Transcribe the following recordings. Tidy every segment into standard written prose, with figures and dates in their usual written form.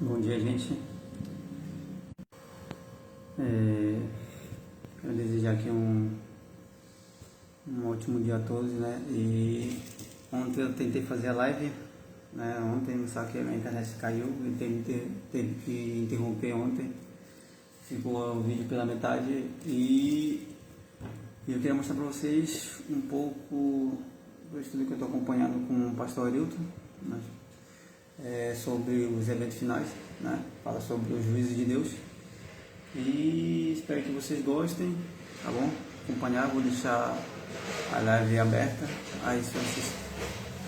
Bom dia, gente. Quero desejar aqui um ótimo dia a todos, né? E ontem eu tentei fazer a live, né? Ontem, só que a minha internet caiu e teve que interromper ontem. Ficou o vídeo pela metade e eu queria mostrar para vocês um pouco do estudo que eu estou acompanhando com o pastor Arilton, né? Sobre os eventos finais, né? Fala sobre os juízos de Deus e espero que vocês gostem, tá bom? Acompanhar, vou deixar a live aberta, aí se vocês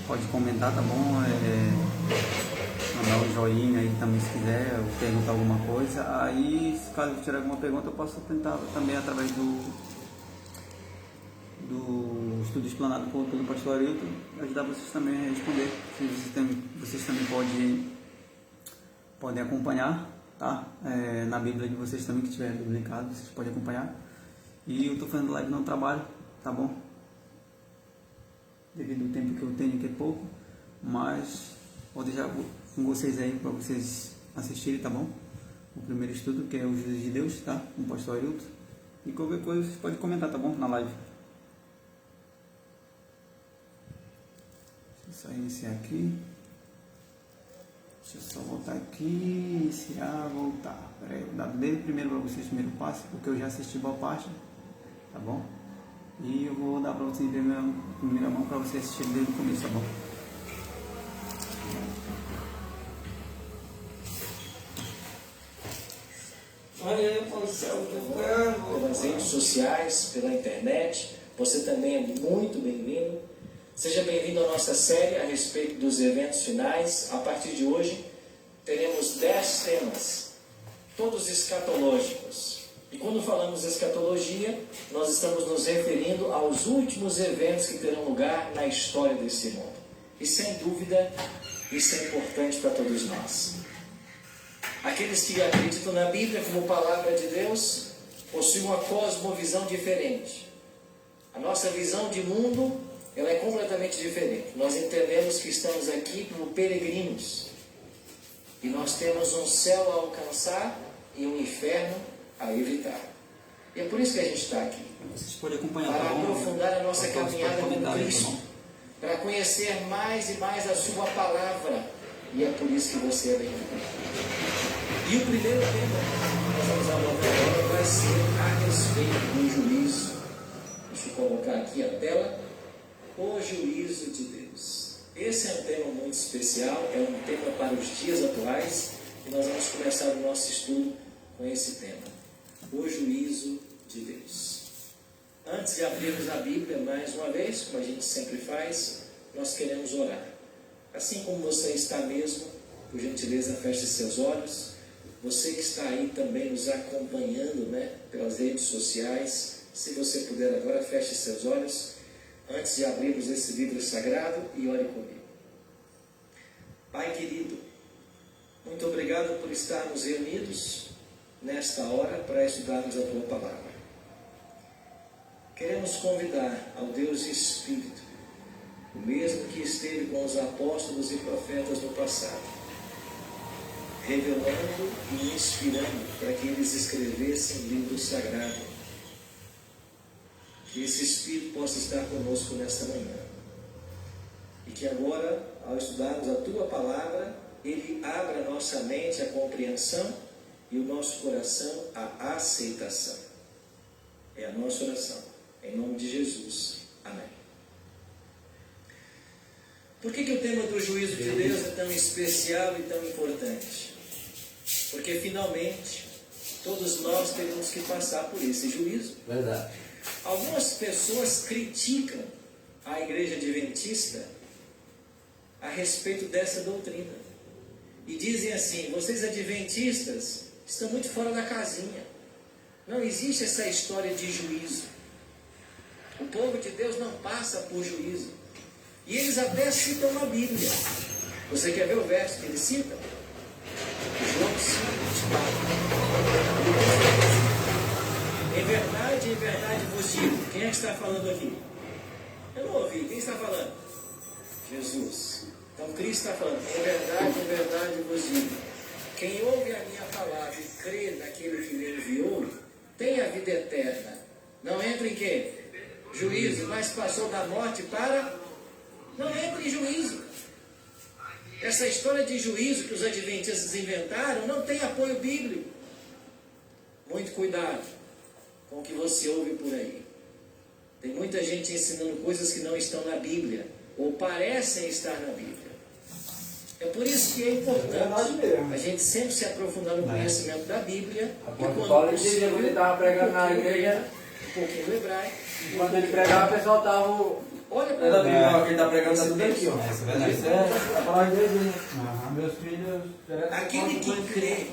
podem comentar, tá bom? Mandar um joinha aí também se quiser, ou perguntar alguma coisa, aí caso tiver alguma pergunta eu posso tentar também através do estudo explanado pelo pastor Arilton, ajudar vocês também a responder. Vocês também podem acompanhar, tá? Na Bíblia de vocês também, que estiver publicado, vocês podem acompanhar. E eu estou fazendo live no trabalho, tá bom? Devido ao tempo que eu tenho, que é pouco, mas vou deixar com vocês aí para vocês assistirem, tá bom? O primeiro estudo, que é o Juízo de Deus, tá? Com o pastor Arilton. E qualquer coisa vocês podem comentar, tá bom? Na live. Deixa eu só iniciar aqui. Deixa eu só voltar aqui, iniciar, voltar. Pera aí, eu vou dar primeiro para vocês o primeiro passo, porque eu já assisti boa parte, tá bom? E eu vou dar para vocês em primeira mão para vocês assistirem desde o começo, tá bom? Pelas redes sociais, pela internet, você também é muito bem-vindo. Seja bem-vindo à nossa série a respeito dos eventos finais. A partir de hoje, teremos 10 temas, todos escatológicos. E quando falamos escatologia, nós estamos nos referindo aos últimos eventos que terão lugar na história desse mundo. E sem dúvida, isso é importante para todos nós. Aqueles que acreditam na Bíblia como palavra de Deus possuem uma cosmovisão diferente. A nossa visão de mundo, ela é completamente diferente. Nós entendemos que estamos aqui como peregrinos. E nós temos um céu a alcançar e um inferno a evitar. E é por isso que a gente está aqui. Vocês podem acompanhar, para tá bom? aprofundar a nossa caminhada com Cristo. Tá, para conhecer mais e mais a sua palavra. E é por isso que você é bem-vindo. E o primeiro tema que nós vamos abordar agora vai ser a respeito do juízo. Deixa eu colocar aqui a tela. O juízo de Deus. Esse é um tema muito especial, é um tema para os dias atuais, e nós vamos começar o nosso estudo com esse tema. O juízo de Deus. Antes de abrirmos a Bíblia mais uma vez, como a gente sempre faz, nós queremos orar. Assim como você está mesmo, por gentileza, feche seus olhos. Você que está aí também nos acompanhando, né, pelas redes sociais, se você puder agora, feche seus olhos, antes de abrirmos esse livro sagrado, e ore comigo. Pai querido, muito obrigado por estarmos reunidos nesta hora para estudarmos a Tua Palavra. Queremos convidar ao Deus Espírito, o mesmo que esteve com os apóstolos e profetas no passado, revelando e inspirando para que eles escrevessem o livro sagrado. Que esse Espírito possa estar conosco nesta manhã. E que agora, ao estudarmos a Tua Palavra, Ele abra a nossa mente à compreensão e o nosso coração à aceitação. É a nossa oração. Em nome de Jesus. Amém. Por que o tema do juízo de Deus é tão especial e tão importante? Porque finalmente todos nós teremos que passar por esse juízo. Verdade. Algumas pessoas criticam a igreja adventista a respeito dessa doutrina. E dizem assim: vocês adventistas estão muito fora da casinha. Não existe essa história de juízo. O povo de Deus não passa por juízo. E eles até citam na Bíblia. Você quer ver o verso que eles citam? João 5:24. Em verdade vos digo. Quem é que está falando aqui? Eu não ouvi. Quem está falando? Jesus. Então Cristo está falando: em verdade vos digo, Quem ouve a minha palavra e crê naquele que me enviou, tem a vida eterna. Não entra em quê? Juízo, mas passou da morte para... Não entra em juízo. Essa história de juízo que os adventistas inventaram não tem apoio bíblico. Muito cuidado com o que você ouve por aí. Tem muita gente ensinando coisas que não estão na Bíblia, ou parecem estar na Bíblia. É por isso que é importante a gente sempre se aprofundar no conhecimento da Bíblia. E quando possível, ele estava pregando na igreja, um pouquinho do hebraico. quando ele pregava, o pessoal estava... Olha para Ela mim. viu que ele está pregando, está tudo aqui, ó. Isso é verdade. Isso é a palavra de Deus, né? Meus filhos... Aquele que crê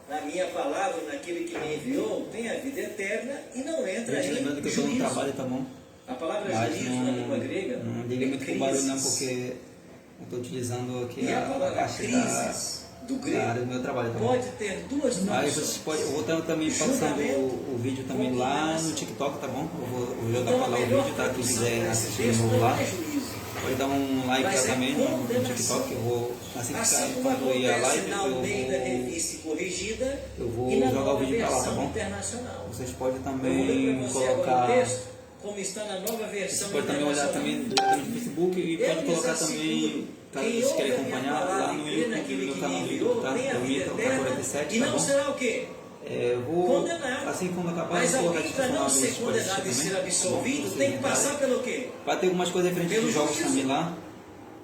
na minha palavra, naquele que me enviou, tem a vida eterna e não entra Gente, lembrando que em eu estou no juízo. trabalho, tá bom? A palavra Mas juízo na língua grega não liga é muito com o barulho não, crises. porque eu estou utilizando aqui E a a palavra parte crises do da grego área do meu trabalho, tá bom? pode ter duas Mas vocês traduções. podem, eu vou estar também passando o vídeo também lá no TikTok, tá bom? Eu vou jogar Então, pra a lá o melhor vídeo, tá? Quem tradução quiser desse assistir de texto novo não lá, é juízo, pode dar um like mas lá é também no condenação. TikTok. Eu vou, assim assim que como quando ir a acontece live, na Almeida Revista e Corrigida eu vou e na jogar o nova vídeo pra lá, tá versão bom? internacional. Vocês podem Eu vou ler também para você agora colocar... o texto, como está na nova versão Você pode também olhar internacional. também no Facebook e Eu pode colocar lhes também, asseguro, caso quem vocês querem ouve a minha acompanhar, palavra lá e no crê YouTube, naquele no meu que canal me do enviou, YouTube, tá? tem a Eu vida Milton eterna 47, e tá não bom? será o quê? Eu vou, Condenado. assim quando acabar, Mas eu vou colocar alguém, para não ser vocês podem condenado e assistir ser também, absolvido, tá bom? tem que passar pelo quê? Vai ter algumas coisas referentes Pelo dos jogos juízo. também lá,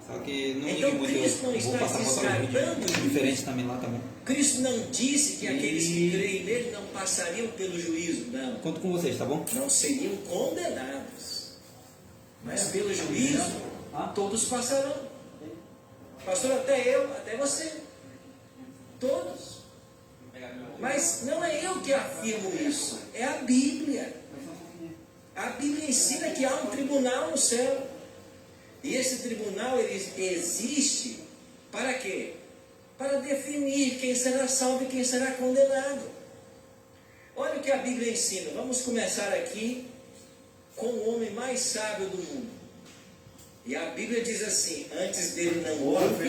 só que não Então, ligue muito, Cristo não eu vou está passar a botar um descartando vídeo o diferente também lá, tá bom? Cristo não disse que aqueles que creem nele não passariam pelo juízo, não. Conto com vocês, tá bom? Não seriam condenados. Mas pelo juízo, todos passarão. Pastor, até eu, até você. Todos. Mas não é eu que afirmo isso, é a Bíblia. A Bíblia ensina que há um tribunal no céu. E esse tribunal ele existe para quê? Para definir quem será salvo e quem será condenado. Olha o que a Bíblia ensina. Vamos começar aqui com o homem mais sábio do mundo. E a Bíblia diz assim: antes dele não houve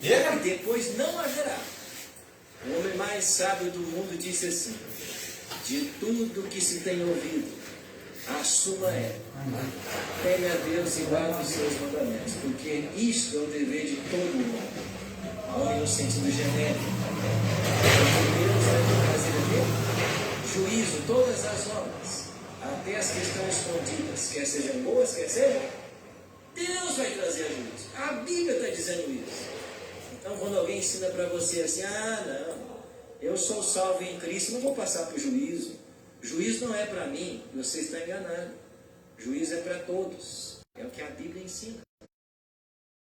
e depois não haverá. O homem mais sábio do mundo disse assim: de tudo que se tem ouvido, a suma é: teme a Deus e guarde os seus mandamentos, porque isto é o dever de todo homem. Homem no sentido genérico. Porque Deus vai trazer aqui juízo, todas as obras, até as que estão escondidas, quer sejam boas, quer sejam. Deus vai trazer juízo. A Bíblia está dizendo isso. Então, quando alguém ensina para você assim: não, eu sou salvo em Cristo, não vou passar por juízo. Juízo não é para mim, você está enganado. Juízo é para todos. É o que a Bíblia ensina.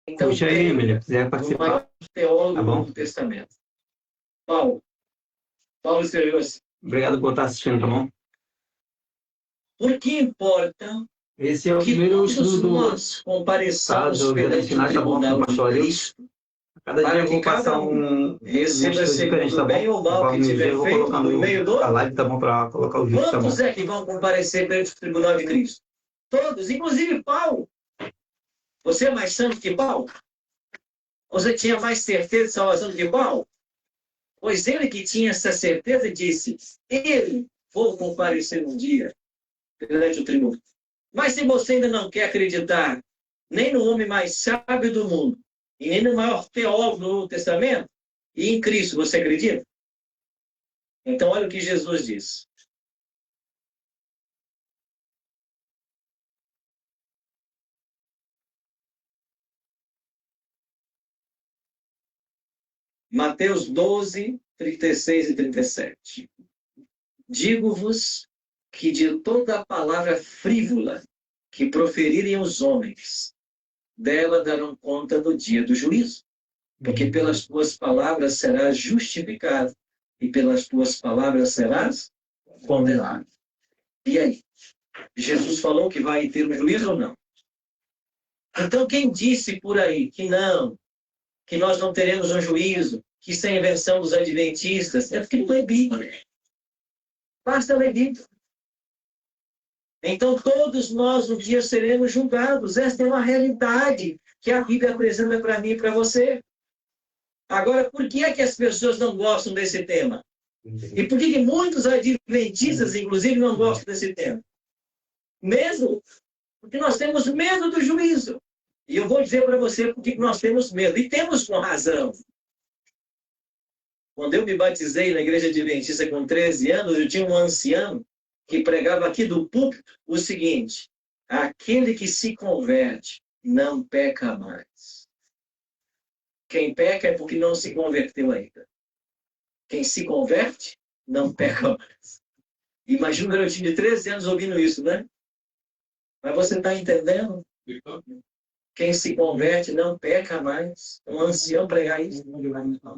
Então, Puxa aí, Emília, quiser o participar. maior teólogo Tá do bom. Novo Testamento. Paulo escreveu assim: Obrigado por estar assistindo, tá bom? por que importa Esse é o que primeiro todos estudo do nós compareçamos caso perante o final, tá bom? tribunal de Pastor, Cristo, cada dia para eu que vou cada passar um receba estudo diferente, segundo tá o bem bom? ou mal que Conforme tiver eu vou feito colocar no meio do... a live, tá bom? Para colocar o vídeo, tá bom? Quantos é que vão comparecer perante o tribunal de Cristo? Todos, inclusive Paulo. Você é mais santo que Paulo? Você tinha mais certeza de salvação do que Paulo? Pois ele que tinha essa certeza disse: eu vou comparecer um dia perante o tribunal. Mas se você ainda não quer acreditar nem no homem mais sábio do mundo, e nem no maior teólogo do Novo Testamento, e em Cristo, você acredita? Então, olha o que Jesus diz. Mateus 12, 36 e 37. Digo-vos que de toda a palavra frívola que proferirem os homens, dela darão conta no dia do juízo. Porque pelas tuas palavras serás justificado, e pelas tuas palavras serás condenado. E aí? Jesus falou que vai ter um juízo ou não? Então, quem disse por aí que não, que nós não teremos um juízo, que isso é invenção dos adventistas, é porque não é Bíblia. Basta ler Bíblia. Então, todos nós um dia seremos julgados. Esta é uma realidade que a Bíblia apresenta para mim e para você. Agora, por que é que as pessoas não gostam desse tema? E por que muitos adventistas, inclusive, não gostam desse tema? Mesmo porque nós temos medo do juízo. E eu vou dizer para você por que nós temos medo. E temos com razão. Quando eu me batizei na igreja adventista com 13 anos, eu tinha um ancião que pregava aqui do púlpito o seguinte: aquele que se converte não peca mais. Quem peca é porque não se converteu ainda. Quem se converte não peca mais. Imagina um garotinho de 13 anos ouvindo isso, né? Mas você está entendendo? Quem se converte não peca mais. Um ancião pregar isso.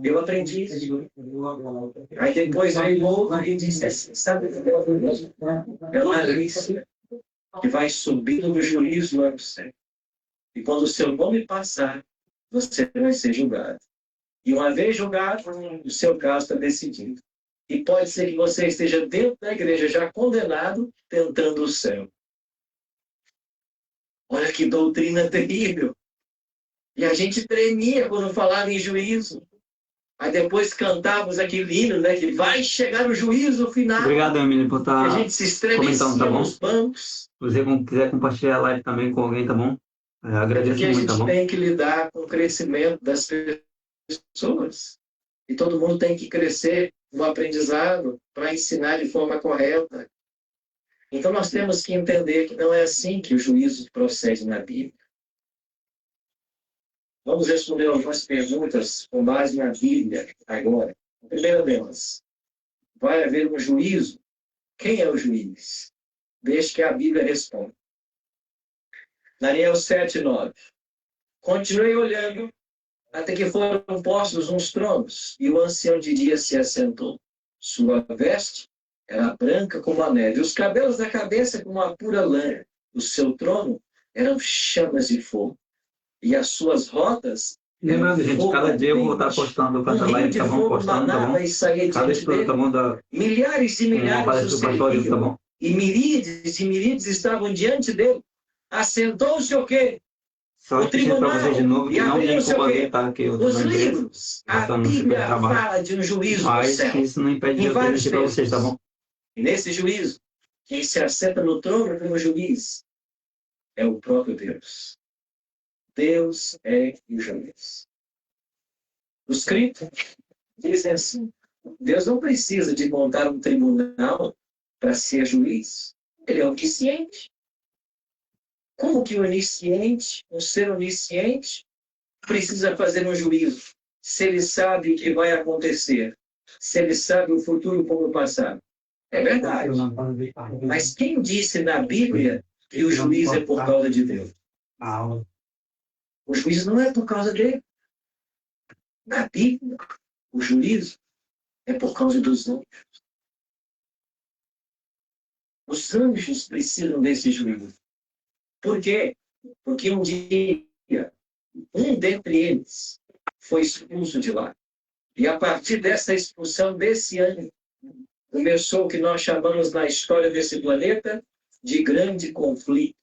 Eu aprendi isso. Aí depois veio outro e disse assim, sabe? É uma lista que vai subindo no juízo lá no céu. E quando o seu nome passar, você vai ser julgado. E uma vez julgado, o seu caso está decidido. E pode ser que você esteja dentro da igreja já condenado, tentando o céu. Olha que doutrina terrível. E a gente tremia quando falava em juízo. Aí depois cantávamos aquele hino, né? Que vai chegar o juízo final. Obrigado, Emílio, por estar A gente se estremecia comentando, tá bom? nos bancos. Se você quiser compartilhar a live também com alguém, tá bom? Agradeço Porque a muito, gente tá bom? tem que lidar com o crescimento das pessoas. E todo mundo tem que crescer no aprendizado para ensinar de forma correta. Então nós temos que entender que não é assim que o juízo procede na Bíblia. Vamos responder algumas perguntas com base na Bíblia agora. A primeira delas, vai haver um juízo? Quem é o juiz? Deixe que a Bíblia responda. Daniel 7:9. Continuei olhando até que foram postos uns tronos, e o ancião de dia se assentou. Sua veste era branca como a neve, os cabelos da cabeça como a pura lã. O seu trono eram chamas de fogo, e as suas rodas... Lembrando, gente, cada dia eu vou estar postando cada live, tá bom? Postando, tá bom? Cada estudo, tá bom? Milhares e milhares do pastor, tá bom? E miríades estavam diante dele. Assentou-se o quê? Só o repetir para vocês de novo que não tem culpa dele, tá? Que eu os livros. A Bíblia fala de um juízo do mas céu. isso não impede de eu transmitir para vocês, tá bom? E nesse juízo, quem se assenta no trono como juiz é o próprio Deus. Deus é o juiz. Os crentes dizem assim: Deus não precisa de montar um tribunal para ser juiz. Ele é onisciente. Como que o onisciente, um ser onisciente, precisa fazer um juízo? Se ele sabe o que vai acontecer, se ele sabe o futuro como o passado. É verdade. Mas quem disse na Bíblia que o juiz é por causa de Deus? O juiz não é por causa dele. Na Bíblia, o juízo é por causa dos anjos. Os anjos precisam desse juízo. Por quê? Porque um dia, um dentre eles foi expulso de lá. E a partir dessa expulsão desse anjo, começou o que nós chamamos na história desse planeta de grande conflito.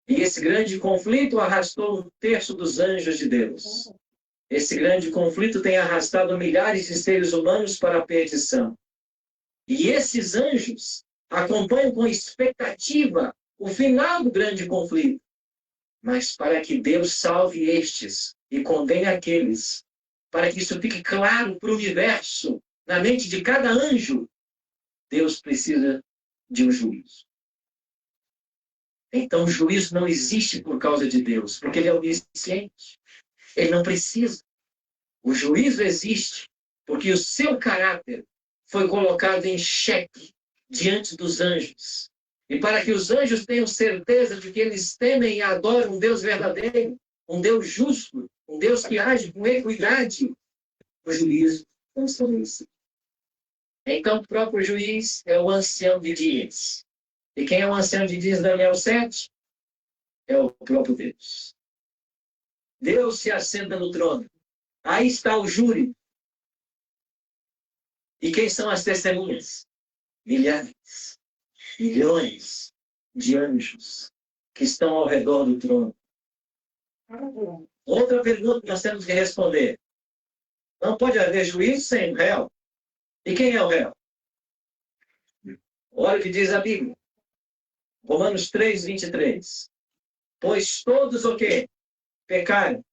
E esse grande conflito arrastou um terço dos anjos de Deus. Esse grande conflito tem arrastado milhares de seres humanos para a perdição. E esses anjos acompanham com expectativa o final do grande conflito. Mas para que Deus salve estes e condene aqueles, para que isso fique claro para o universo, na mente de cada anjo, Deus precisa de um juízo. Então, o juízo não existe por causa de Deus, porque ele é onisciente. Ele não precisa. O juízo existe porque o seu caráter foi colocado em xeque diante dos anjos. E para que os anjos tenham certeza de que eles temem e adoram um Deus verdadeiro, um Deus justo, um Deus que age com equidade, o juízo não sobre isso. Então, o próprio juiz é o ancião de dias. E quem é o ancião de dias, Daniel 7? É o próprio Deus. Deus se assenta no trono. Aí está o júri. E quem são as testemunhas? Milhares, milhões de anjos que estão ao redor do trono. Outra pergunta que nós temos que responder. Não pode haver juízo sem o réu. E quem é o réu? Olha o que diz a Bíblia. Romanos 3:23. Pois todos o quê? Pecaram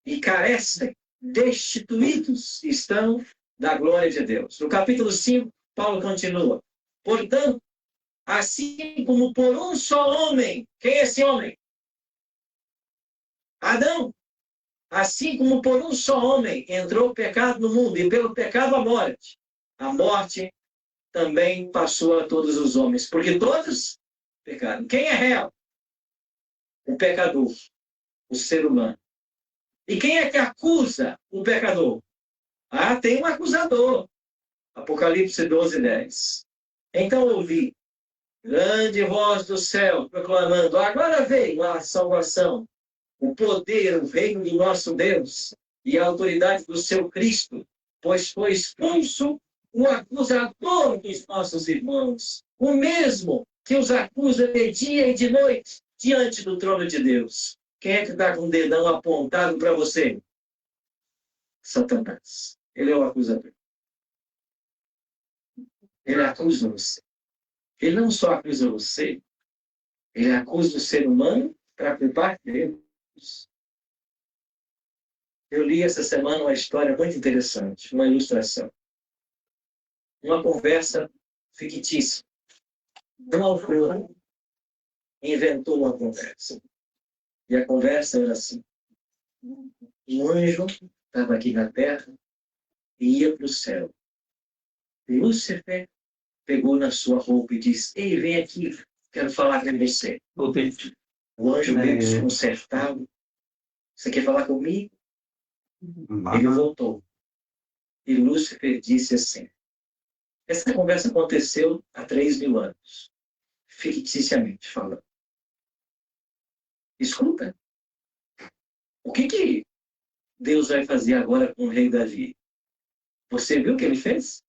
e carecem, destituídos estão da glória de Deus. No capítulo 5, Paulo continua. Portanto, assim como por um só homem, quem é esse homem? Adão. Assim como por um só homem entrou o pecado no mundo, e pelo pecado a morte também passou a todos os homens, porque todos pecaram. Quem é réu? O pecador, o ser humano. E quem é que acusa o pecador? Ah, tem um acusador. Apocalipse 12:10. Então ouvi grande voz do céu proclamando: agora veio a salvação, o poder, o reino de nosso Deus e a autoridade do seu Cristo, pois foi expulso o acusador dos nossos irmãos, o mesmo que os acusa de dia e de noite diante do trono de Deus. Quem é que está com o dedão apontado para você? Satanás. Ele é o acusador. Ele acusa você. Ele não só acusa você, ele acusa o ser humano para culpar Deus. Eu li essa semana uma história muito interessante, uma ilustração. Uma conversa fictícia. Um autor inventou uma conversa. E a conversa era assim. Um anjo estava aqui na terra e ia para o céu. Lúcifer pegou na sua roupa e disse: ei, vem aqui, quero falar com você. O anjo meio desconcertado. Você quer falar comigo? Ele voltou. E Lúcifer disse assim: essa conversa aconteceu há 3.000 anos, ficticiamente falando. Escuta. O que Deus vai fazer agora com o rei Davi? Você viu o que ele fez?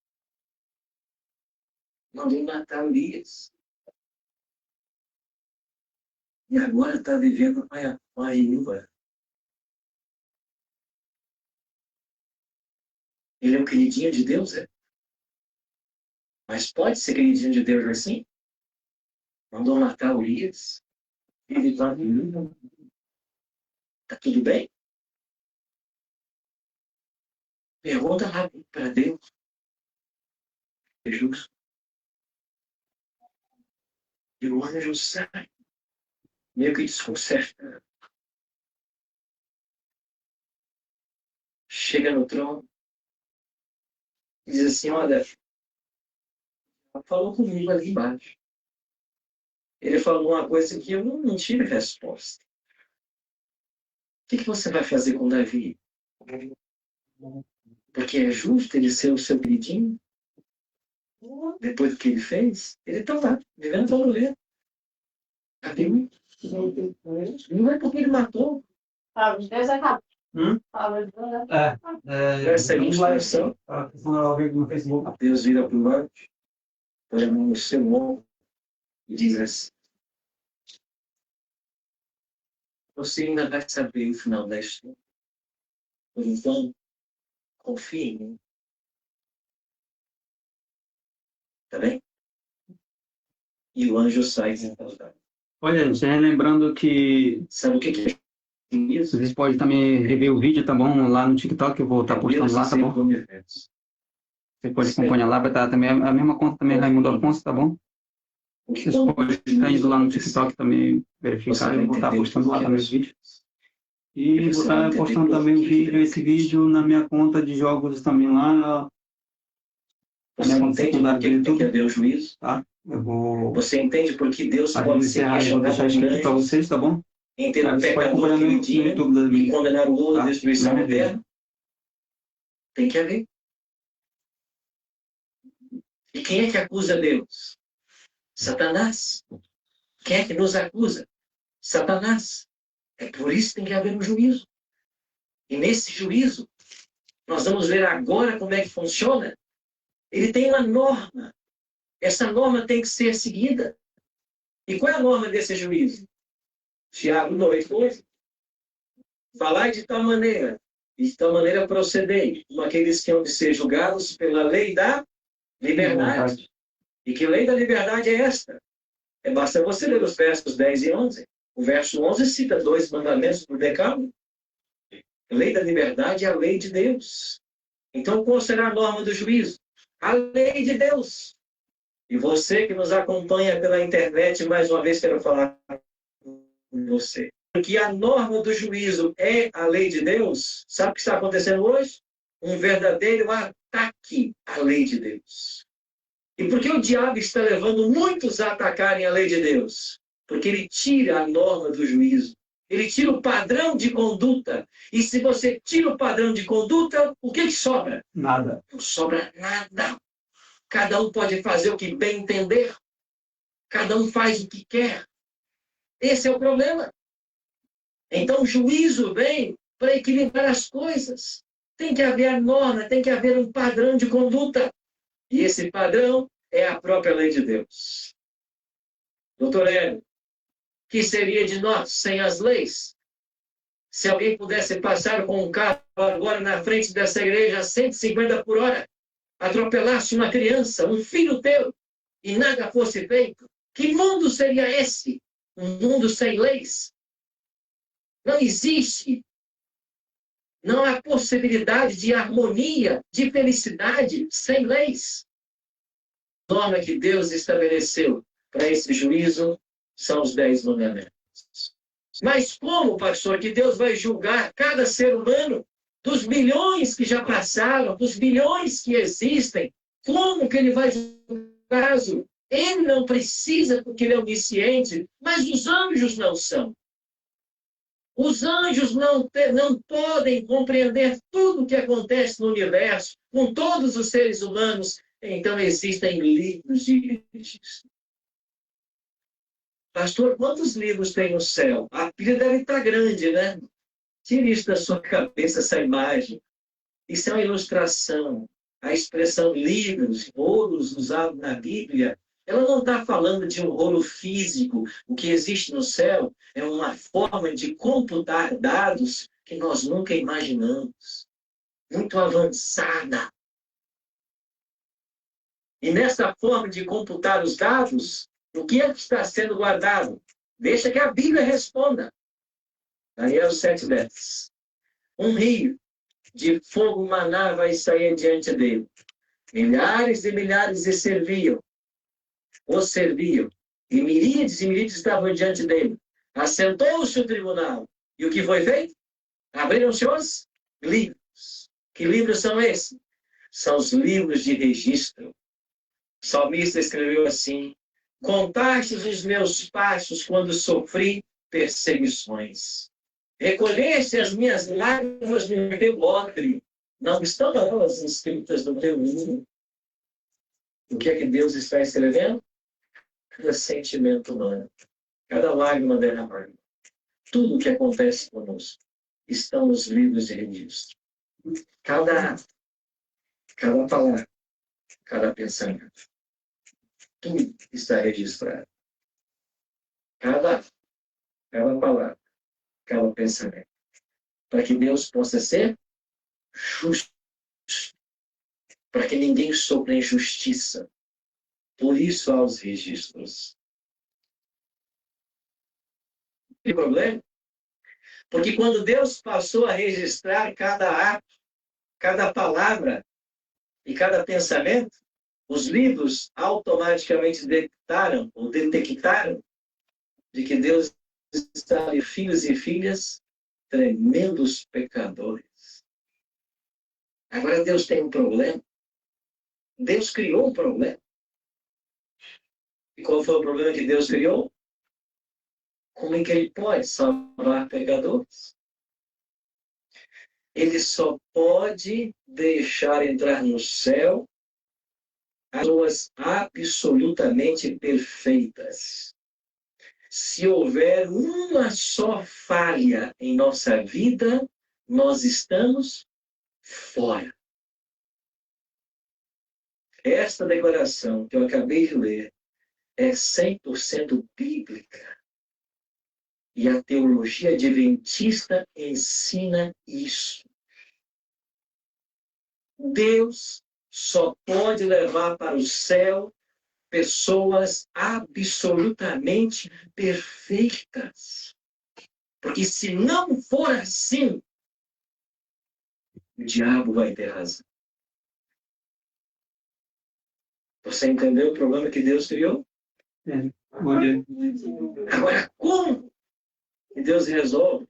Mandou matar Urias. E agora está vivendo uma viúva. Ele é um queridinho de Deus, é? Mas pode ser queridinho de Deus assim? Mandou matar Urias. Ele está viúva. Está tudo bem? Pergunta lá para Deus. É justo. E o anjo sai, meio que desconcerta. Chega no trono e diz assim: olha, ela falou comigo ali embaixo. Ele falou uma coisa que eu não tive resposta. O que você vai fazer com Davi? Porque é justo ele ser o seu queridinho? Depois do que ele fez, ele está lá, vivendo todo dia. Não é porque ele matou. Deus acabou. Essa é a ilustração. No Facebook. Deus vira para o anjo, põe a mão no seu ombro e diz assim: você ainda vai saber o final da história. Por então, confie em mim. Tá bem? E o anjo sai desencantado. Olha, gente, lembrando que Sabe o que é isso? vocês podem também rever o vídeo, tá bom? Lá no TikTok, eu vou estar postando lá, tá bom? Você pode acompanhar lá, vai estar também a mesma conta também, Raimundo Afonso, tá bom? Vocês podem estar indo lá no TikTok também, verificar, eu vou estar postando lá também os vídeos. E vou estar postando também esse vídeo na minha conta de jogos também lá. Você entende por que tem que haver o juízo? Tá? Eu vou... Você entende por que Deus pode ser encerrar, eu vou deixar isso aqui para vocês, tá bom? em ter um Você pode pecador acompanhar que no um dia YouTube e condenar o outro à tá? destruição eterna? Tem que haver. E quem é que acusa Deus? Satanás. Quem é que nos acusa? Satanás. É por isso que tem que haver um juízo. E nesse juízo, nós vamos ver agora como é que funciona. Ele tem uma norma. Essa norma tem que ser seguida. E qual é a norma desse juízo? Tiago 2:2. Falai de tal maneira E de tal maneira procedei, como aqueles que hão de ser julgados pela lei da liberdade. E que lei da liberdade é esta? Basta você ler os versos 10 e 11. O verso 11 cita 2 mandamentos do decálogo. A lei da liberdade é a lei de Deus. Então, qual será a norma do juízo? A lei de Deus. E você que nos acompanha pela internet, mais uma vez quero falar com você. Porque a norma do juízo é a lei de Deus. Sabe o que está acontecendo hoje? Um verdadeiro ataque à lei de Deus. E por que o diabo está levando muitos a atacarem a lei de Deus? Porque ele tira a norma do juízo. Ele tira o padrão de conduta. E se você tira o padrão de conduta, o que sobra? Nada. Não sobra nada. Cada um pode fazer o que bem entender. Cada um faz o que quer. Esse é o problema. Então o juízo vem para equilibrar as coisas. Tem que haver a norma, tem que haver um padrão de conduta. E esse padrão é a própria lei de Deus. Doutor Hélio, que seria de nós sem as leis? Se alguém pudesse passar com um carro agora na frente dessa igreja a 150 por hora, atropelasse uma criança, um filho teu, e nada fosse feito, que mundo seria esse? Um mundo sem leis? Não existe. Não há possibilidade de harmonia, de felicidade sem leis. A norma que Deus estabeleceu para esse juízo são os 10 mandamentos. Mas como, pastor, que Deus vai julgar cada ser humano dos milhões que já passaram, dos bilhões que existem? Como que ele vai julgar? Ele não precisa porque ele é onisciente, mas os anjos não são. Os anjos não podem compreender tudo o que acontece no universo, com todos os seres humanos. Então existem livros de registro. Pastor, quantos livros tem no céu? A pilha deve estar grande, né? Tire isso da sua cabeça, essa imagem. Isso é uma ilustração. A expressão livros, rolos usados na Bíblia, ela não está falando de um rolo físico. O que existe no céu é uma forma de computar dados que nós nunca imaginamos. Muito avançada. E nessa forma de computar os dados, o que é que está sendo guardado? Deixa que a Bíblia responda. Daniel 7:10. Um rio de fogo manava e saía diante dele. Milhares e milhares o serviam, e miríades estavam diante dele. Assentou-se o tribunal. E o que foi feito? Abriram-se os livros. Que livros são esses? São os livros de registro. O salmista escreveu assim: contaste os meus passos quando sofri perseguições. Recolheste as minhas lágrimas no teu odre. Não estão elas escritas no teu livro? O que é que Deus está escrevendo? Cada sentimento humano, cada lágrima derramada, tudo o que acontece conosco estão nos livros de registro. Cada palavra, cada pensamento, tudo está registrado. Cada palavra, cada pensamento, para que Deus possa ser justo, para que ninguém sofra injustiça. Por isso há os registros. Tem problema? Porque quando Deus passou a registrar cada ato, cada palavra e cada pensamento, os livros automaticamente detectaram de que Deus está ali, filhos e filhas, tremendos pecadores. Agora Deus tem um problema. Deus criou um problema. E qual foi o problema que Deus criou? Como é que ele pode salvar pecadores? Ele só pode deixar entrar no céu pessoas absolutamente perfeitas. Se houver uma só falha em nossa vida, nós estamos fora. Esta declaração que eu acabei de ler é 100% bíblica. E a teologia adventista ensina isso. Deus só pode levar para o céu pessoas absolutamente perfeitas. Porque se não for assim, o diabo vai ter razão. Você entendeu o problema que Deus criou? Bom dia. Agora, como que Deus resolve?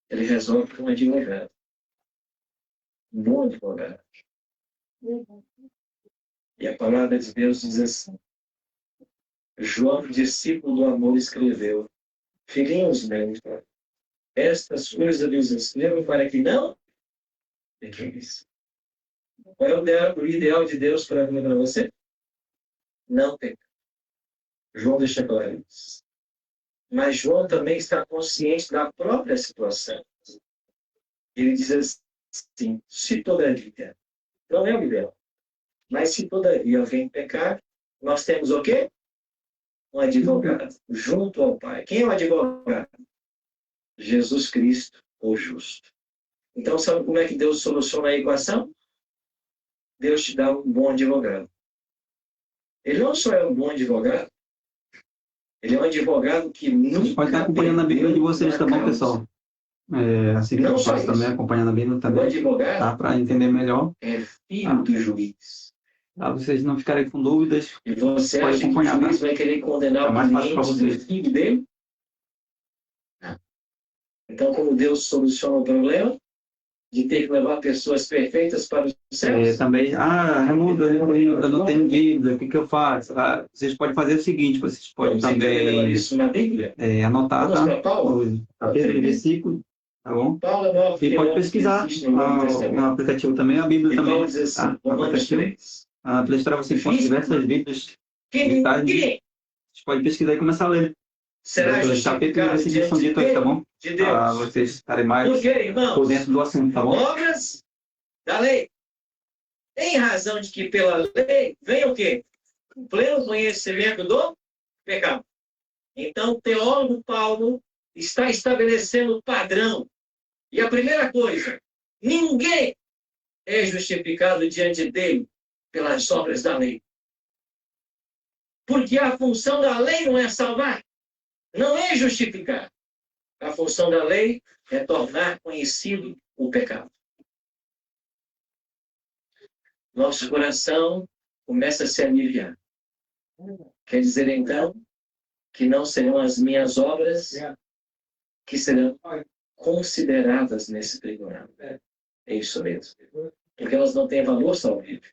Ele resolve com um advogado. Um bom advogado. E a palavra de Deus diz assim: João, discípulo do amor, escreveu: Filhinhos meus, estas coisas lhes escrevo para que não pequeis. Qual é o ideal de Deus para mim e para você? Não pecar. João deixa claro isso. Mas João também está consciente da própria situação. Ele diz assim: se todavia, não é o ideal, mas se todavia alguém pecar, nós temos o quê? Um advogado junto ao Pai. Quem é o advogado? Jesus Cristo, o justo. Então, sabe como é que Deus soluciona a equação? Deus te dá um bom advogado. Ele não só é um bom advogado, ele é um advogado que nunca... Pode estar acompanhando a Bíblia de vocês, tá bom, pessoal? Assim que Não eu só faço isso. também, acompanhando a Bíblia O também, advogado tá? Para entender melhor, é filho do juiz. para vocês não ficarem com dúvidas. E você Pode acha que o acompanhar, juiz tá? vai querer condenar É o mais fácil para cliente do vocês. filho dele? Não. Então, como Deus soluciona o problema de ter que levar pessoas perfeitas para os céus? Também, Raimundo, eu não tenho Bíblia, o que eu faço? Vocês podem fazer o seguinte, vocês podem Você entendeu também isso na Bíblia? anotar, Vamos tá? para Paulo? O capítulo, versículo, tá bom? Paulo é o maior E pode filósofo que pesquisar existe no Novo no Testamento. aplicativo também, a Bíblia E também, Paulo diz assim, tá? No Romanos aplicativo. 3. Na Play Store você encontra diversas Bíblias. Que Detalhes. ninguém Vocês podem pesquisar e começar a ler. será Pelos capítulos e justificado versículos são diante ditos aqui, tá bom? de Para Deus. vocês estarem mais Por quê, por irmãos? dentro do assunto, tá bom? Obras da lei. Em razão de que pela lei vem o quê? O pleno conhecimento do pecado. Então, o teólogo Paulo está estabelecendo o padrão. E a primeira coisa, ninguém é justificado diante dele pelas obras da lei. Porque a função da lei não é salvar, não é justificar. A função da lei é tornar conhecido o pecado. Nosso coração começa a se aliviar. Quer dizer, então, que não serão as minhas obras que serão consideradas nesse tribunal. É isso mesmo. Porque elas não têm valor salvífico.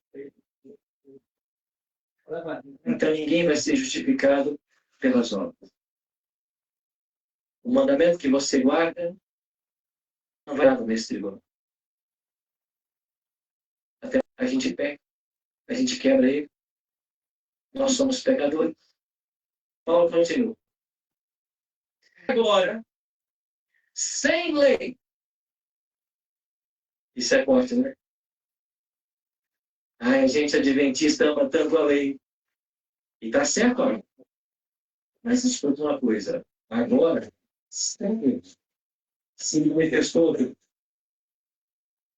Então ninguém vai ser justificado pelas obras. O mandamento que você guarda não vai nada nesse tribunal. Até a gente peca, a gente quebra ele. Nós somos pecadores. Paulo continua. Agora, sem lei. Isso é forte, né? A gente adventista ama tanto a lei. E está certo, olha. Mas escuta uma coisa. Agora, sem se manifestou,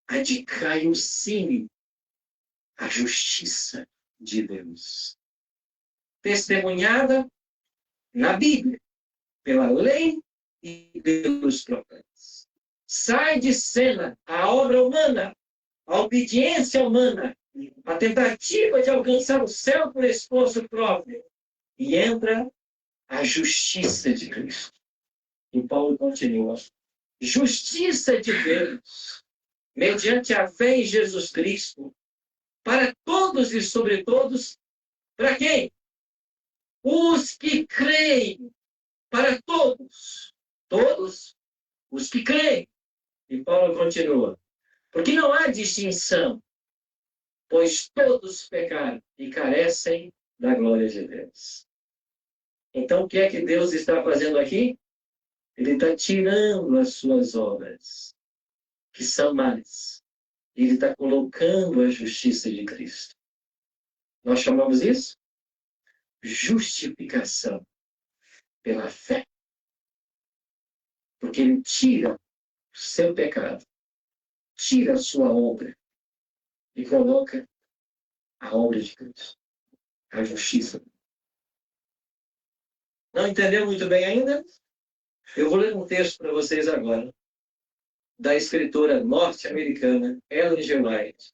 adcai sim a justiça de Deus. Testemunhada na Bíblia, pela lei e pelos profetas. Sai de cena a obra humana, a obediência humana, a tentativa de alcançar o céu por esforço próprio. E entra a justiça de Cristo. E Paulo continua. Justiça de Deus, mediante a fé em Jesus Cristo, para todos e sobre todos, para quem? Os que creem, para todos. Todos os que creem. E Paulo continua. Porque não há distinção, pois todos pecaram e carecem da glória de Deus. Então, o que é que Deus está fazendo aqui? Ele está tirando as suas obras, que são más. Ele está colocando a justiça de Cristo. Nós chamamos isso? Justificação pela fé. Porque ele tira seu pecado, tira a sua obra e coloca a obra de Cristo, a justiça. Não entendeu muito bem ainda? Eu vou ler um texto para vocês agora, da escritora norte-americana Ellen G. White,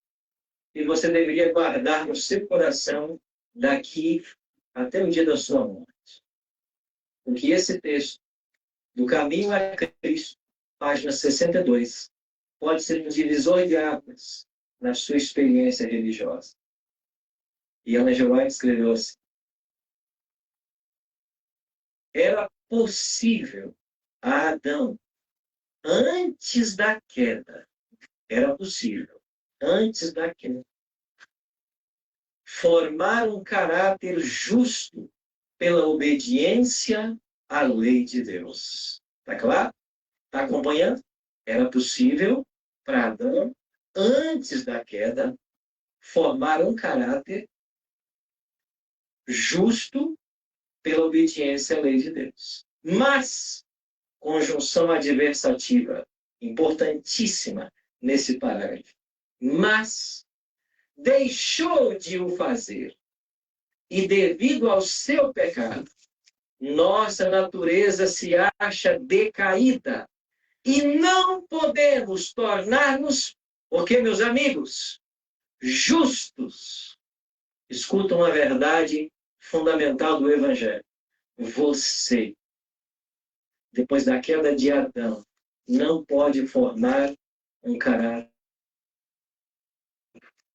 e você deveria guardar no seu coração daqui até o dia da sua morte. Porque esse texto, do Caminho a Cristo, página 62, pode ser um divisor de águas na sua experiência religiosa. E Ellen G. White escreveu assim: era possível a Adão, antes da queda, era possível, antes da queda, formar um caráter justo pela obediência à lei de Deus. Está claro? Está acompanhando? Era possível para Adão, antes da queda, formar um caráter justo pela obediência à lei de Deus. Mas, conjunção adversativa, importantíssima nesse parágrafo, mas deixou de o fazer. E devido ao seu pecado, nossa natureza se acha decaída. E não podemos tornar-nos, porque, meus amigos, justos. Escutam a verdade fundamental do Evangelho. Você, depois da queda de Adão, não pode formar um caráter.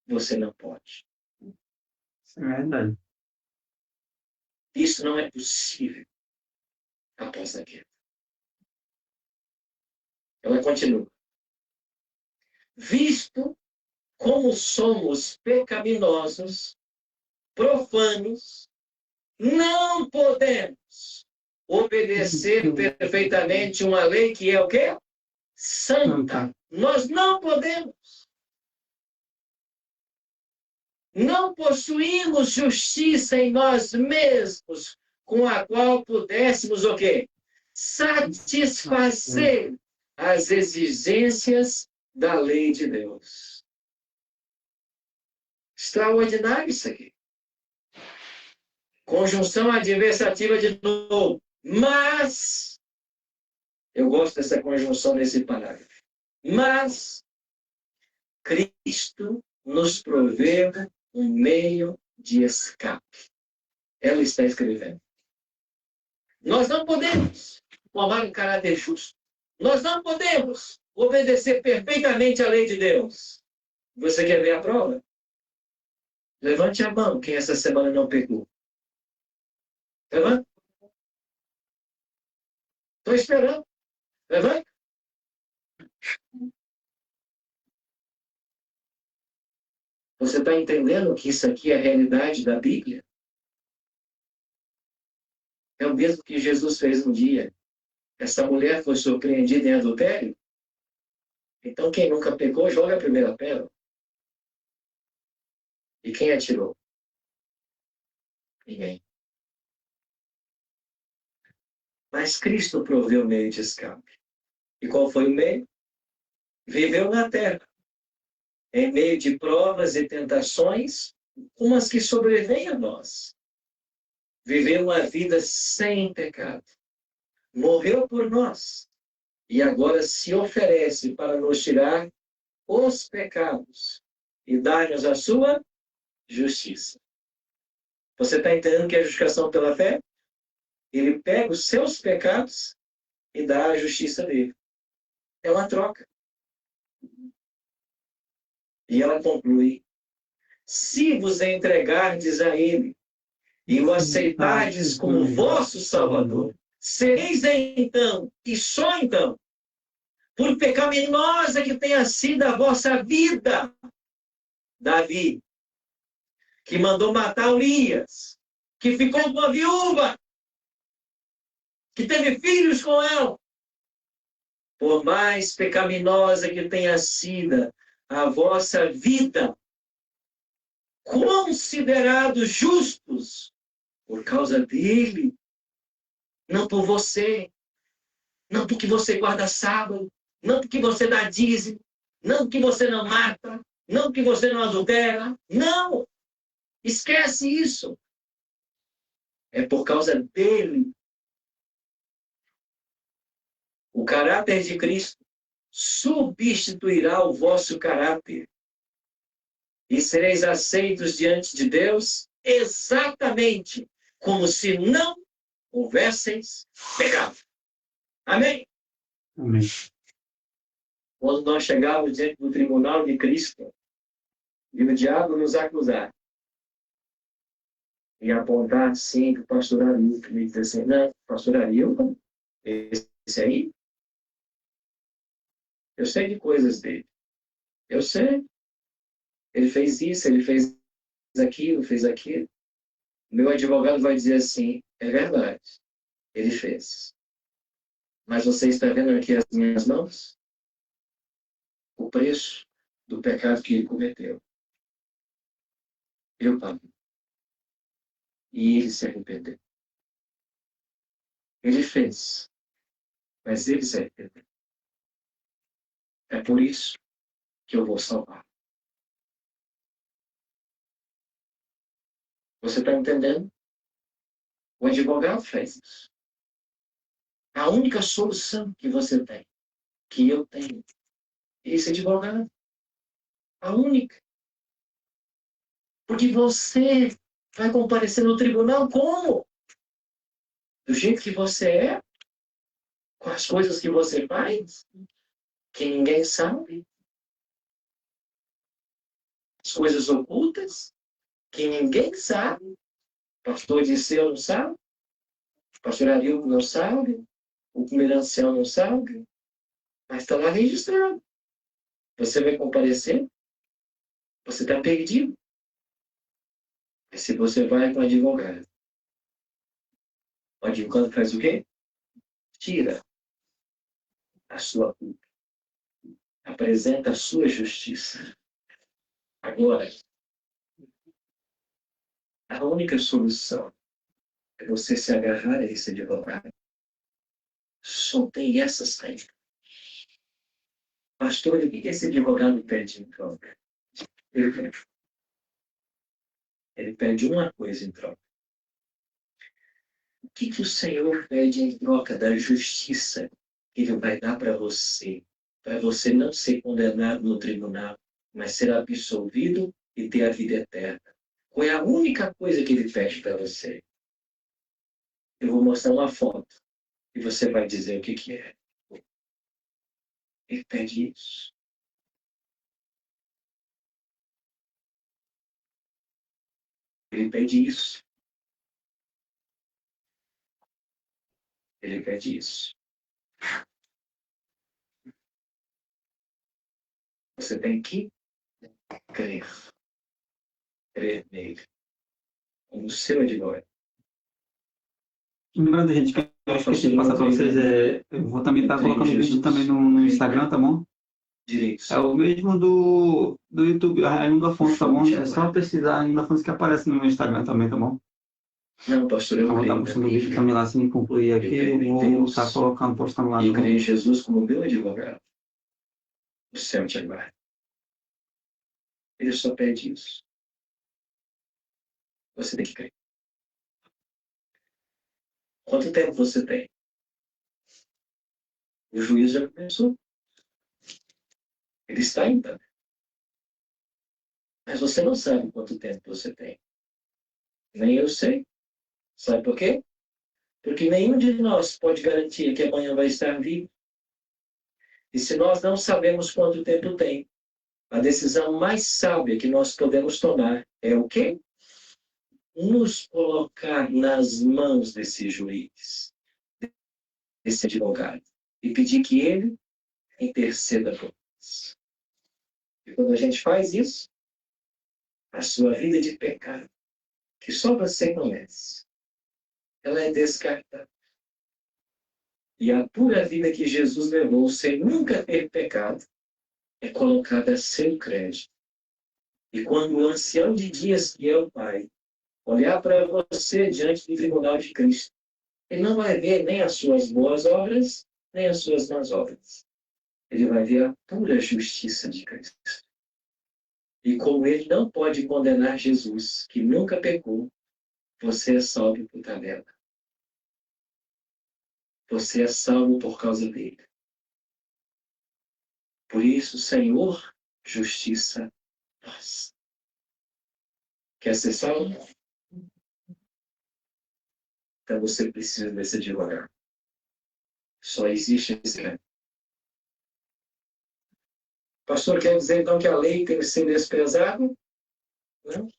Você não pode. Isso é verdade. Isso não é possível após a queda. Ela continua. Visto como somos pecaminosos, profanos, não podemos obedecer perfeitamente uma lei que é o quê? Santa. Nós não podemos. Não possuímos justiça em nós mesmos, com a qual pudéssemos o quê? Satisfazer as exigências da lei de Deus. Extraordinário isso aqui. Conjunção adversativa de novo. Mas, eu gosto dessa conjunção nesse parágrafo. Mas, Cristo nos proveu um meio de escape. Ela está escrevendo. Nós não podemos formar um caráter justo. Nós não podemos obedecer perfeitamente à lei de Deus. Você quer ver a prova? Levante a mão quem essa semana não pegou. Levanta. Estou esperando. Levanta. Você está entendendo que isso aqui é a realidade da Bíblia? É o mesmo que Jesus fez um dia. Essa mulher foi surpreendida em adultério. Então, quem nunca pecou, joga a primeira pedra. E quem atirou? Ninguém. Mas Cristo proveu o meio de escape. E qual foi o meio? Viveu na terra, em meio de provas e tentações, como as que sobrevêm a nós. Viveu uma vida sem pecado. Morreu por nós. E agora se oferece para nos tirar os pecados e dar-nos a sua justiça. Você está entendendo que é a justificação pela fé? Ele pega os seus pecados e dá a justiça dele. É uma troca. E ela conclui: se vos entregardes a ele e o aceitardes como vosso Salvador, sereis então, e só então, por pecaminosa que tenha sido a vossa vida, Davi, que mandou matar Urias, que ficou com a viúva, que teve filhos com ela, por mais pecaminosa que tenha sido a vossa vida, considerados justos por causa dele, não por você, não porque você guarda sábado, não porque você dá dízimo, não porque você não mata, não porque você não adultera. Não! Esquece isso. É por causa dele. O caráter de Cristo substituirá o vosso caráter. E sereis aceitos diante de Deus exatamente como se não houvesseis pecado. Amém? Amém. Quando nós chegarmos diante do tribunal de Cristo e o diabo nos acusar e apontar assim para o pastor Arilton e dizer assim, não, pastor Arilton, esse aí, eu sei de coisas dele. Eu sei. Ele fez isso, ele fez aquilo, fez aquilo. Meu advogado vai dizer assim, é verdade, ele fez. Mas você está vendo aqui as minhas mãos? O preço do pecado que ele cometeu. Eu pago. E ele se arrependeu. Ele fez, mas ele se arrependeu. É por isso que eu vou salvar. Você está entendendo? O advogado fez isso. A única solução que você tem, que eu tenho, é esse advogado. A única. Porque você vai comparecer no tribunal como? Do jeito que você é? Com as coisas que você faz? Que ninguém sabe? As coisas ocultas? Que ninguém sabe? O pastor Disseu não sabe? O pastor Arilton não sabe? O primeiro ancião não sabe? Mas está lá registrado. Você vai comparecer? Você está perdido. E se você vai com o advogado? O advogado faz o quê? Tira a sua culpa. Apresenta a sua justiça. Agora, a única solução é você se agarrar a esse advogado. Só tem essa saída. Pastor, o que esse advogado pede em troca? Ele pede uma coisa em troca. O que o Senhor pede em troca da justiça que Ele vai dar para você não ser condenado no tribunal, mas ser absolvido e ter a vida eterna? Qual é a única coisa que Ele pede para você? Eu vou mostrar uma foto e você vai dizer o que é. Ele pede isso. Ele pede isso. Ele pede isso. Você tem que crer. Crer nele. Como seu advogado. Lembrando, gente, que eu esqueci de passar para vocês, eu vou também estar colocando o vídeo também no Instagram, tá bom? Direitos. É o mesmo do YouTube, Raimundo Afonso, tá bom? É só pesquisar Raimundo Afonso que aparece no meu Instagram também, tá bom? Não, pastor, eu Eu vou estar creio. postando o vídeo também lá, assim, concluir aqui, eu vou estar colocando, postando lá Eu no... creio em Jesus como meu advogado. O céu te aguarda. Ele só pede isso. Você tem que crer. Quanto tempo você tem? O juiz já começou. Ele está ainda. Mas você não sabe quanto tempo você tem. Nem eu sei. Sabe por quê? Porque nenhum de nós pode garantir que amanhã vai estar vivo. E se nós não sabemos quanto tempo tem, a decisão mais sábia que nós podemos tomar é o quê? Nos colocar nas mãos desse juiz, desse advogado, e pedir que ele interceda por nós. E quando a gente faz isso, a sua vida de pecado, que só você conhece, ela é descartada. E a pura vida que Jesus levou, sem nunca ter pecado, é colocada a seu crédito. E quando o ancião de dias, que é o Pai, olhar para você diante do tribunal de Cristo, ele não vai ver nem as suas boas obras, nem as suas más obras. ele vai ver a pura justiça de Cristo. E como ele não pode condenar Jesus, que nunca pecou, você é salvo por tabela. Você é salvo por causa dele. Por isso, Senhor, justiça, paz. Quer ser salvo? Então você precisa desse advogado. Só existe esse cara. Pastor, quer dizer então que a lei tem que ser desprezada? Não.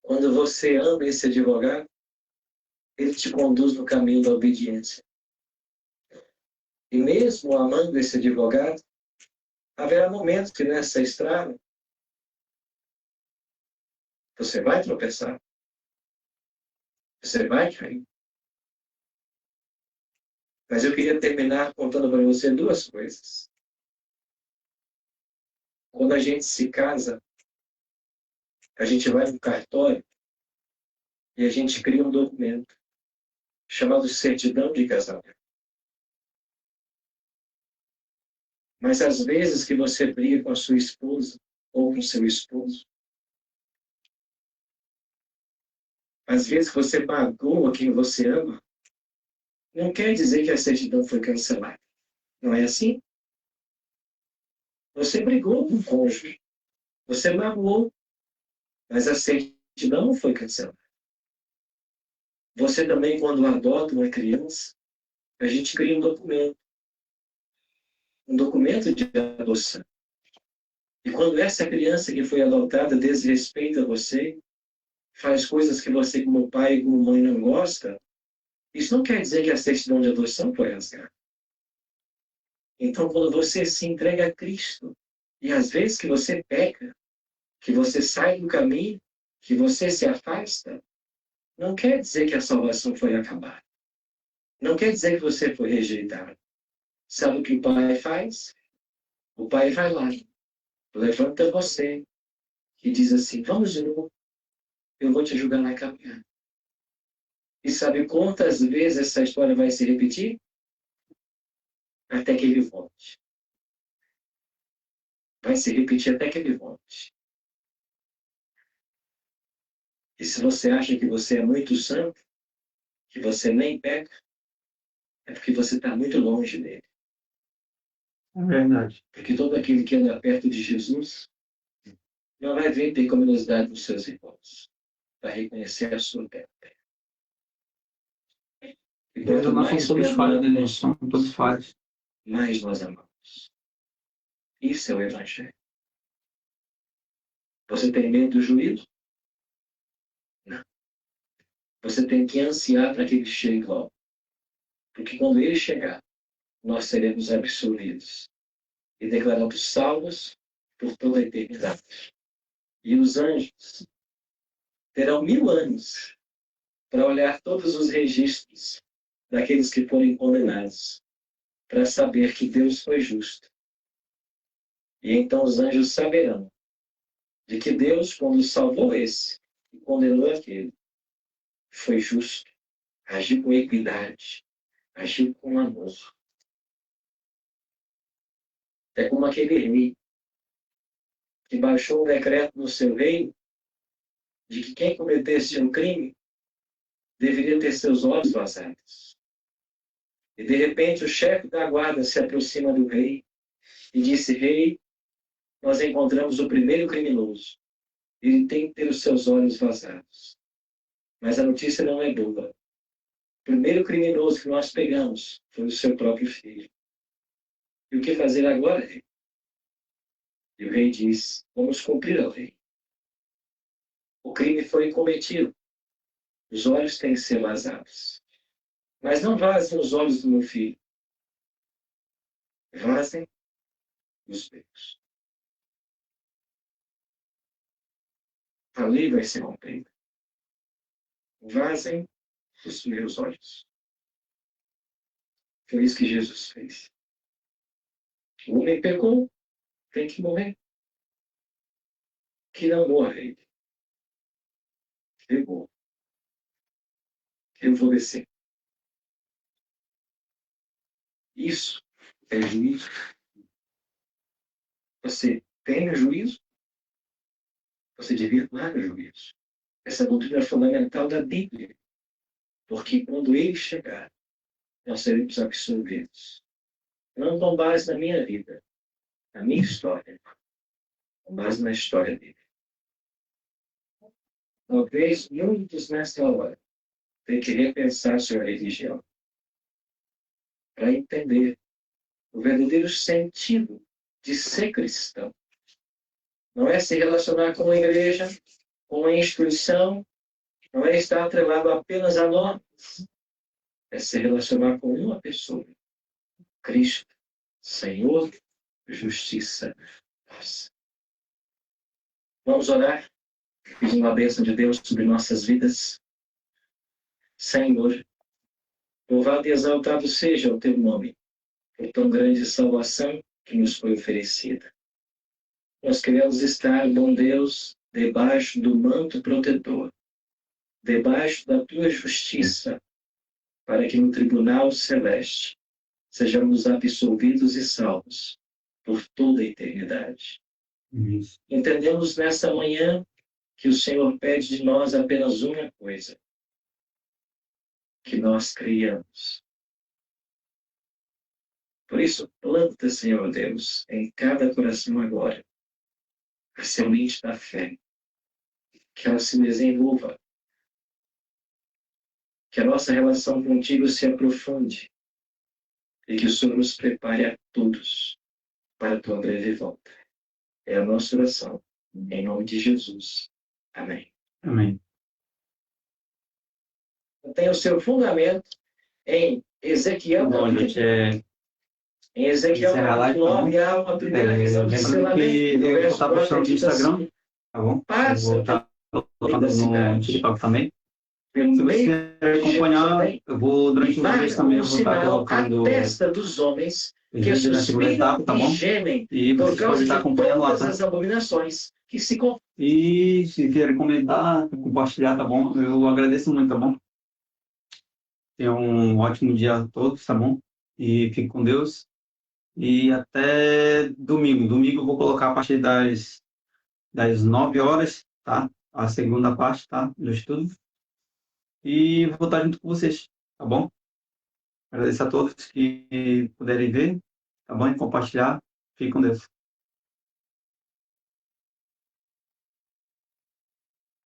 Quando você ama esse advogado, ele te conduz no caminho da obediência. E mesmo amando esse advogado, haverá momentos que nessa estrada você vai tropeçar. Você vai cair. Mas eu queria terminar contando para você duas coisas. Quando a gente se casa, a gente vai no cartório e a gente cria um documento chamado certidão de casamento. Mas às vezes que você briga com a sua esposa ou com seu esposo, às vezes que você magoa quem você ama, não quer dizer que a certidão foi cancelada. Não é assim? Você brigou com o cônjuge, você magoou, mas a certidão não foi cancelada. Você também, quando adota uma criança, a gente cria um documento de adoção. E quando essa criança que foi adotada desrespeita você, faz coisas que você, como pai e como mãe, não gosta, isso não quer dizer que a certidão de adoção foi rasgada. Então, quando você se entrega a Cristo, e às vezes que você peca, que você sai do caminho, que você se afasta, não quer dizer que a salvação foi acabada. Não quer dizer que você foi rejeitado. Sabe o que o Pai faz? O Pai vai lá, levanta você e diz assim, vamos de novo, eu vou te ajudar na caminhada. E sabe quantas vezes essa história vai se repetir? Até que ele volte. Vai se repetir até que ele volte. E se você acha que você é muito santo, que você nem peca, é porque você está muito longe dele. É verdade. Porque todo aquele que anda perto de Jesus não vai ver pecaminosidade nos seus irmãos. Vai reconhecer a sua perda. E quanto Nós somos mais todos falhos, né? Nós perdoamos, somos todos falhos. mais nós amamos. Isso é o Evangelho. Você tem medo do juízo? Não. Você tem que ansiar para que ele chegue logo. Porque quando ele chegar, nós seremos absolvidos e declarados salvos por toda a eternidade. E os anjos terão 1000 anos para olhar todos os registros daqueles que forem condenados, para saber que Deus foi justo. E então os anjos saberão de que Deus, quando salvou esse e condenou aquele, foi justo, agiu com equidade, agiu com amor. É como aquele rei que baixou um decreto no seu reino de que quem cometesse um crime deveria ter seus olhos vazados. E de repente o chefe da guarda se aproxima do rei e disse, rei, nós encontramos o primeiro criminoso. Ele tem que ter os seus olhos vazados. Mas a notícia não é boa. O primeiro criminoso que nós pegamos foi o seu próprio filho. E o que fazer agora, rei? E o rei diz, vamos cumprir a lei. O crime foi cometido. Os olhos têm que ser vazados. Mas não vazem os olhos do meu filho. Vazem os meus. A lei vai ser cumprida. Vazem os meus olhos. Foi isso que Jesus fez. O homem pecou, tem que morrer. Que não morra ele. Pegou. Eu vou descer. Isso é juízo. Você tem o juízo? Você devia tomar o juízo. Essa doutrina é fundamental da Bíblia. Porque quando ele chegar, nós seremos absolvidos. Não com base na minha vida, na minha história, com base na história dele. Talvez muitos nessa hora tenham que repensar sua religião para entender o verdadeiro sentido de ser cristão. Não é se relacionar com a igreja, com a instituição, não é estar atrelado apenas a normas, é se relacionar com uma pessoa, Cristo, Senhor, justiça, paz. Vamos orar, pedindo a bênção de Deus sobre nossas vidas. Senhor, louvado e exaltado seja o teu nome, por tão grande salvação que nos foi oferecida. Nós queremos estar, bom Deus, debaixo do manto protetor, debaixo da tua justiça, para que no tribunal celeste sejamos absolvidos e salvos por toda a eternidade. Isso. Entendemos nessa manhã que o Senhor pede de nós apenas uma coisa: que nós creiamos. Por isso, planta, Senhor Deus, em cada coração agora a semente da fé, que ela se desenvolva, que a nossa relação contigo se aprofunde e que o Senhor nos prepare a todos para a tua breve volta. É a nossa oração, em nome de Jesus. Amém. Amém. Tem o seu fundamento em Ezequiel, Bom, gente, em Ezequiel encerrar a live, tá bom? 9, há uma primeira questão de Lembrando que selamento. eu vou estar postando no Instagram, tá bom? Eu Passa vou estar colocando no TikTok também. pelo Se meio você acompanhar, eu vou, durante o mês também, eu vou estar sinal colocando à testa dos homens que vídeo da segunda etapa, suspiram tá e bom? gemem E por vocês podem causa estar de acompanhando lá, todas tá? as abominações que se E se querem comentar, compartilhar, tá bom? Eu agradeço muito, tá bom? Tenham um ótimo dia a todos, tá bom? E fique com Deus. E até domingo. Domingo eu vou colocar a partir das 9 horas, tá? A segunda parte, tá? Do estudo. E vou estar junto com vocês, tá bom? Agradeço a todos que puderem ver, tá bom? E compartilhar. Fique com Deus.